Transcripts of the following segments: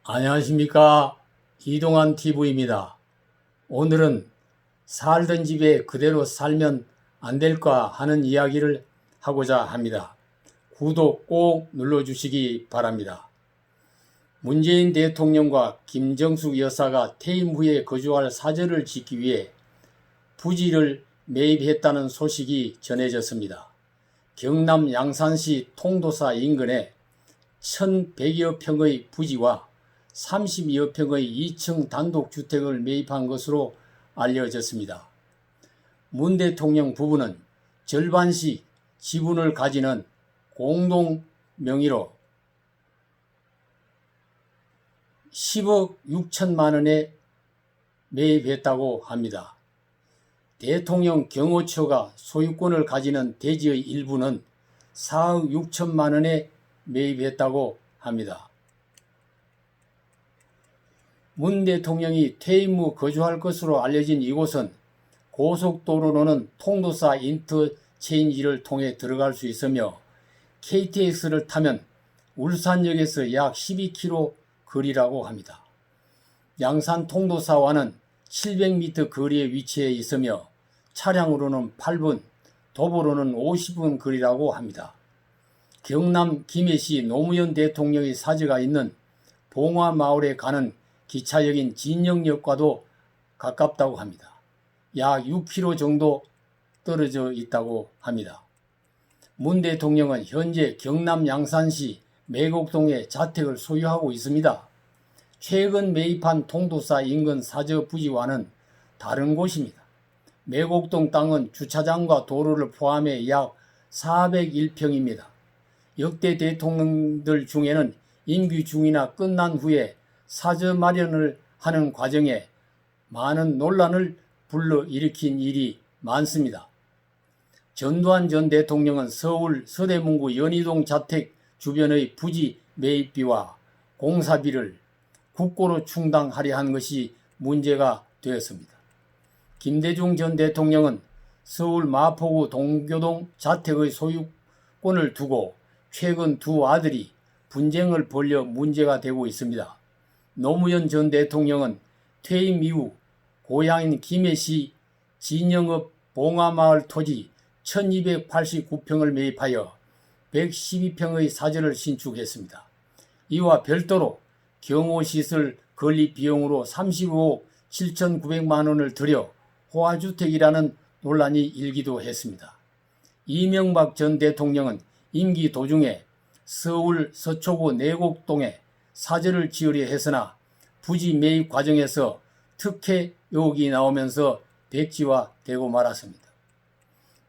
안녕하십니까. 이동환 TV입니다. 오늘은 살던 집에 그대로 살면 안 될까 하는 이야기를 하고자 합니다. 구독 꼭 눌러주시기 바랍니다. 문재인 대통령과 김정숙 여사가 퇴임 후에 거주할 사저를 짓기 위해 부지를 매입했다는 소식이 전해졌습니다. 경남 양산시 통도사 인근에 1,100여 평의 부지와 32여 평의 2층 단독주택을 매입한 것으로 알려졌습니다. 문 대통령 부부는 절반씩 지분을 가지는 공동 명의로 10억 6천만 원에 매입했다고 합니다. 대통령 경호처가 소유권을 가지는 대지의 일부는 4억 6천만 원에 매입했다고 합니다. 문 대통령이 퇴임 후 거주할 것으로 알려진 이곳은 고속도로로는 통도사 인터체인지를 통해 들어갈 수 있으며 KTX를 타면 울산역에서 약 12km 거리라고 합니다. 양산 통도사와는 700m 거리에 위치해 있으며 차량으로는 8분, 도보로는 50분 거리라고 합니다. 경남 김해시 노무현 대통령의 사저가 있는 봉화마을에 가는 기차역인 진영역과도 가깝다고 합니다. 약 6km 정도 떨어져 있다고 합니다. 문 대통령은 현재 경남 양산시 매곡동에 자택을 소유하고 있습니다. 최근 매입한 통도사 인근 사저 부지와는 다른 곳입니다. 매곡동 땅은 주차장과 도로를 포함해 약 401평입니다. 역대 대통령들 중에는 임기 중이나 끝난 후에 사저 마련을 하는 과정에 많은 논란을 불러일으킨 일이 많습니다. 전두환 전 대통령은 서울 서대문구 연희동 자택 주변의 부지 매입비와 공사비를 국고로 충당하려 한 것이 문제가 되었습니다. 김대중 전 대통령은 서울 마포구 동교동 자택의 소유권을 두고 최근 두 아들이 분쟁을 벌여 문제가 되고 있습니다. 노무현 전 대통령은 퇴임 이후 고향인 김해시 진영읍 봉화마을 토지 1289평을 매입하여 112평의 사저를 신축했습니다. 이와 별도로 경호시설 건립 비용으로 35억 7,900만 원을 들여 호화주택이라는 논란이 일기도 했습니다. 이명박 전 대통령은 임기 도중에 서울 서초구 내곡동에 사저를 지으려 했으나 부지 매입 과정에서 특혜 의혹이 나오면서 백지화되고 말았습니다.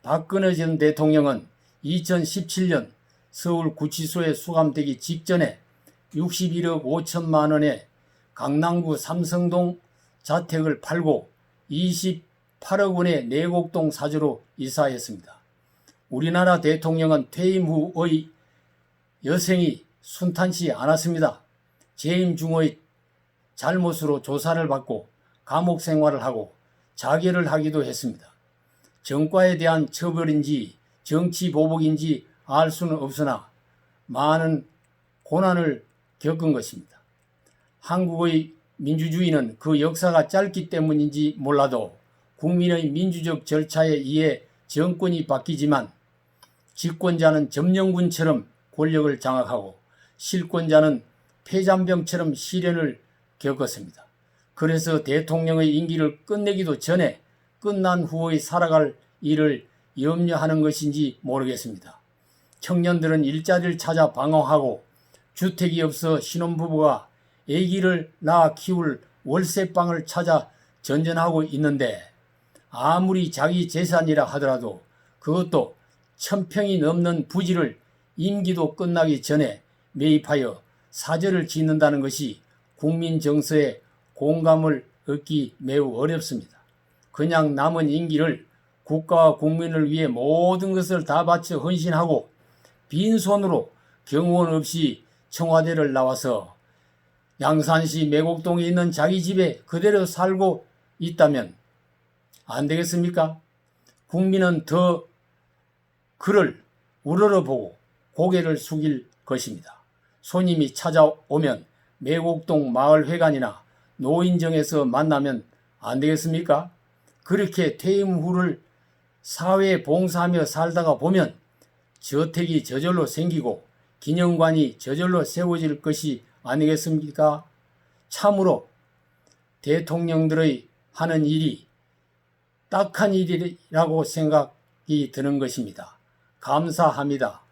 박근혜 전 대통령은 2017년 서울 구치소에 수감되기 직전에 61억 5천만 원에 강남구 삼성동 자택을 팔고 28억 원의 내곡동 사저로 이사했습니다. 우리나라 대통령은 퇴임 후의 여생이 순탄치 않았습니다. 재임 중의 잘못으로 조사를 받고 감옥 생활을 하고 자결을 하기도 했습니다. 정과에 대한 처벌인지 정치 보복인지 알 수는 없으나 많은 고난을 겪은 것입니다. 한국의 민주주의는 그 역사가 짧기 때문인지 몰라도 국민의 민주적 절차에 의해 정권이 바뀌지만 집권자는 점령군처럼 권력을 장악하고 실권자는 폐잔병처럼 시련을 겪었습니다. 그래서 대통령의 임기를 끝내기도 전에 끝난 후의 살아갈 일을 염려하는 것인지 모르겠습니다. 청년들은 일자리를 찾아 방황하고 주택이 없어 신혼부부가 아기를 낳아 키울 월세방을 찾아 전전하고 있는데 아무리 자기 재산이라 하더라도 그것도 1,000평이 넘는 부지를 임기도 끝나기 전에 매입하여 사저를 짓는다는 것이 국민 정서에 공감을 얻기 매우 어렵습니다. 그냥 남은 임기를 국가와 국민을 위해 모든 것을 다 바쳐 헌신하고 빈손으로 경호원 없이 청와대를 나와서 양산시 매곡동에 있는 자기 집에 그대로 살고 있다면 안 되겠습니까? 국민은 더 그를 우러러보고 고개를 숙일 것입니다. 손님이 찾아오면 매곡동 마을회관이나 노인정에서 만나면 안 되겠습니까? 그렇게 퇴임 후를 사회 봉사하며 살다가 보면 저택이 저절로 생기고 기념관이 저절로 세워질 것이 아니겠습니까? 참으로 대통령들의 하는 일이 딱한 일이라고 생각이 드는 것입니다. 감사합니다.